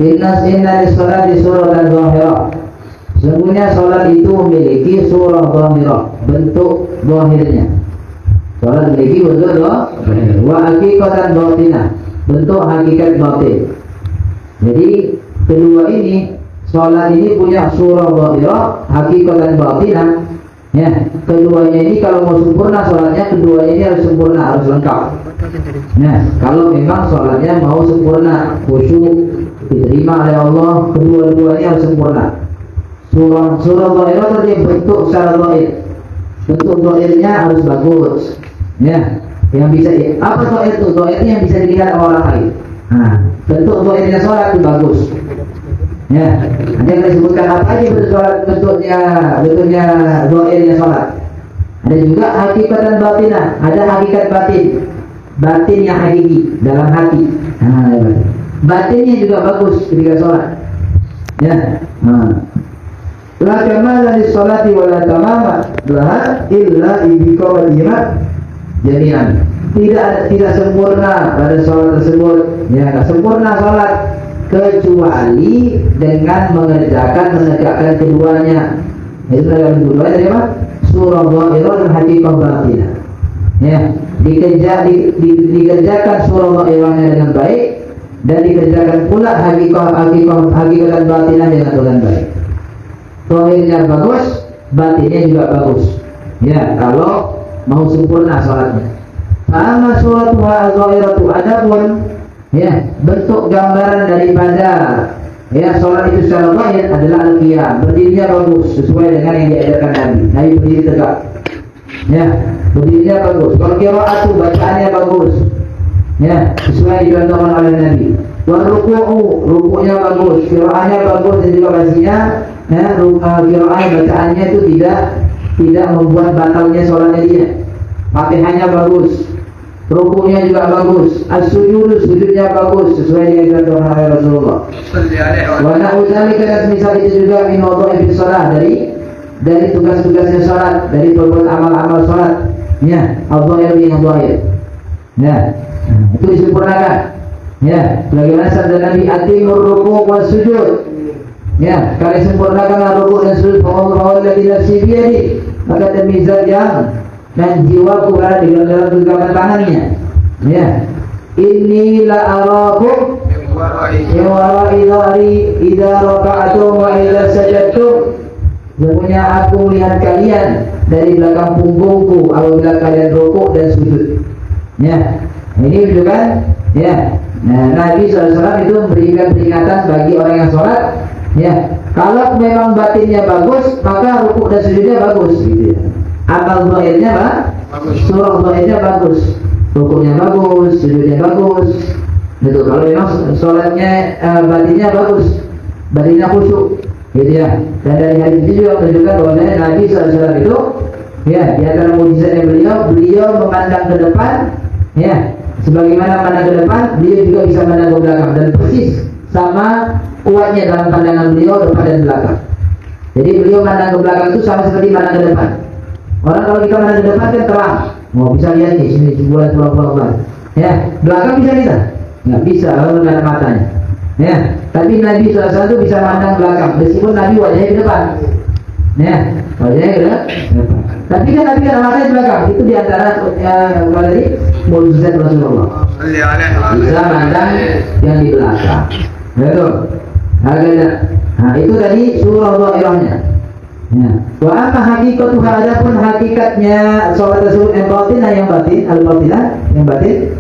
Inna di sholat di surah dan zahirah. Sesungguhnya sholat itu memiliki surah zahirah, bentuk zahirnya. Sholat memiliki bentuk zahir. Wa hakikatan batinah, bentuk hakikat batin. Jadi kedua ini, sholat ini punya surah zahirah, hakikatan batinah. Ya, keduanya ini kalau mau sempurna sholatnya, keduanya ini harus sempurna, harus lengkap. Nah, kalau memang sholatnya mau sempurna, khusyuk, diterima oleh Allah, kedua-duanya harus sempurna. Surah zahirah tadi bentuk secara zahir, bentuk zahirnya harus bagus. Ya, yang bisa apa zahir itu? Zahirnya yang bisa dilihat orang lain. Nah, bentuk zahirnya sholat itu bagus. Ya, ada yang disebutkan apa aja bentuk sholat, bentuknya zahirnya sholat. Ada juga hakikat dan batinah, ada hakikat batin yang hakiki dalam hati. Nah, batinnya juga bagus ketika sholat. Ya, la kamala lis sholati wa la tamama laha illa biqawliha jami'an. Tidak sempurna pada sholat tersebut. Ya, tidak sempurna sholat kecuali dengan menegakkan keduanya. Itu adalah kedua dari apa? Surah zahirah dan hakikat batinah. Ya, dikerjakan surah zahirahnya dengan baik dan dikerjakan pula hakikat dan batinah dengan baik. Zahirnya bagus, batinnya juga bagus. Ya, kalau mau sempurna sholatnya. Amma suratuha az-zahiratu adapun ya, bentuk gambaran daripada ya sholat itu secara zahir adalah al-qiyam, berdirinya bagus sesuai dengan yang diajarkan Nabi berdiri tegak. Ya, berdirinya bagus. Kalau qiraatu bacaannya bagus. Ya, sesuai dicontohkan oleh Nabi. Wa ruku'nya bagus, qiraatnya bagus dan juga pastinya ya, qiraat bacaannya itu tidak membuat batalnya sholatnya dia. Fatihahnya bagus. Rukunya juga bagus, sujudnya bagus sesuai dengan contoh oleh Rasulullah. Wa na'udzalika dan misal itu juga min wadha'i fi shalah dari tugas-tugasnya salat, dari perbuatan amal-amal salat. Ya, al-dhahir yang dhahir. Ya, itu disempurnakan. Ya, bagaimana sabda Nabi atimur ruku' was sujud. Ya, kalian sempurnakanlah ruku' dan sujud. Fa alladzi nafsi biyadi, maka demi zat yang dan jiwaku berada di dalam genggaman tangannya. Ya, inni la arakum min wara'i dhahri idza raka'tum wa idza sajadtum. Sesungguhnya aku melihat kalian dari belakang punggungku apabila kalian rukuk dan sujud. Ya, ini menunjukkan ya. Nah, Nabi SAW itu memberikan peringatan bagi orang yang sholat. Ya, kalau memang batinnya bagus, maka rukuk dan sujudnya bagus. Gitu ya. Amal zahirnya bagus, surah zahirnya bagus, rukuknya bagus, sujudnya bagus. Itu kalau memang sholatnya batinnya bagus, batinnya khusyuk, gitu ya. Dan dari hadis ini juga menunjukkan bahwa Nabi SAW itu, ya, di antara mukjizatnya beliau memandang ke depan, ya, sebagaimana memandang ke depan, beliau juga bisa memandang ke belakang dan persis sama kuatnya dalam pandangan beliau depan dan belakang. Jadi beliau memandang ke belakang itu sama seperti memandang ke depan. Orang kalau kita mana di depan kan terang, mau bisa lihat nih sini bulan. Ya, belakang bisa kita, nggak bisa kalau nggak ada matanya. Ya, tapi Nabi SAW bisa mandang belakang, meskipun Nabi wajahnya di depan. Ya, wajahnya di depan. Tapi kan Nabi ada matanya di belakang. Itu diantara dari mukjizat Rasulullah. Bisa mandang yang di belakang. Betul. Nah, itu tadi surah zahirahnya. Ya. Wa amma hakikatuha, adapun hakikatnya sholat tersebut yang batin, al-batinah yang batin,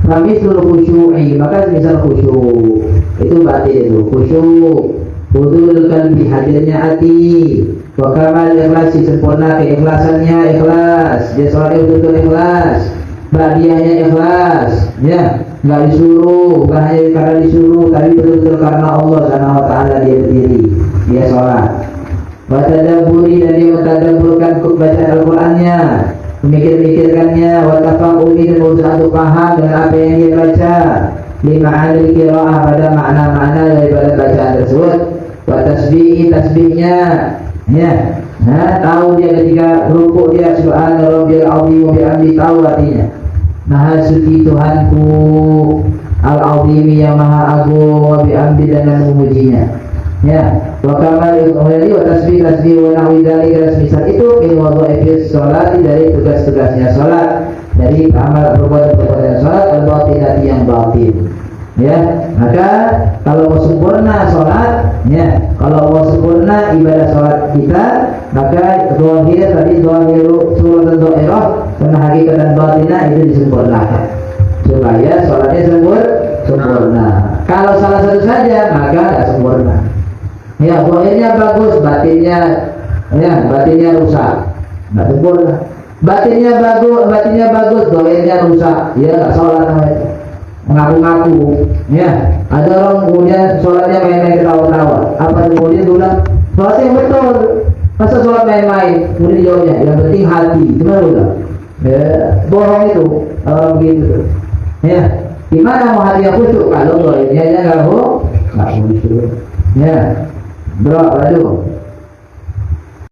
kami suruh khusyu'i, maka misal khusyuk itu batin itu khusyuk, hudul qalbi, hadirnya hati, wa kamal ikhlasi, sempurna keikhlasannya, ikhlas, dia sholat itu betul ikhlas, badiahnya ikhlas, ya, nggak disuruh, bukan hanya karena disuruh, tapi betul-betul karena Allah Subhanahu wa Ta'ala dia berdiri, dia sholat. Watadaburi, dan dia mentadabburkan bacaan Al-Qur'annya, memikir-mikirkannya, watafahumi, dan berusaha untuk paham dengan apa yang dia baca, lima'anil qira'ah, pada makna-makna daripada bacaan tersebut, watasbihi, tasbihnya, ya, nah, tahu dia ketika rukuk dia subhana rabbiyal azim wa bihamdi, tahu artinya Maha suci Tuhanku al-azim Hakimi yang maha agung, wa bihamdi dengan memujinya. Ya, wa kamal ilmuhi wa tasbih wa nahwi dzalika semisal itu min wadhaifis sholati dari tugas-tugasnya salat, dari amal perbuatan salat al-batinati yang batin. Ya, maka kalau mau sempurna salat, ya, kalau mau sempurna ibadah salat kita, maka zahir tadi zahiru surat dhairah karena hakikat dan batinah itu disempurnakan supaya salatnya sempurna. Kalau salah satu saja maka tidak sempurna. Ya, zahirnya bagus, batinnya rusak, tidak sempurna. Batinnya bagus, zahirnya rusak, ya nggak sholat namanya. Mengaku-ngaku, ya. Ada orang kemudian sholatnya main-main ketawa-tawa. Apa kemudian bilang sholatnya yang betul, masa sholat main-main? Kemudian jawabnya, yang penting hati. Gimana bilang? Ya, bohong itu orang begitu. Ya, gimana mau hati yang khusyuk kalau zahirnya nggak khusyuk? Ya, bro, aduh.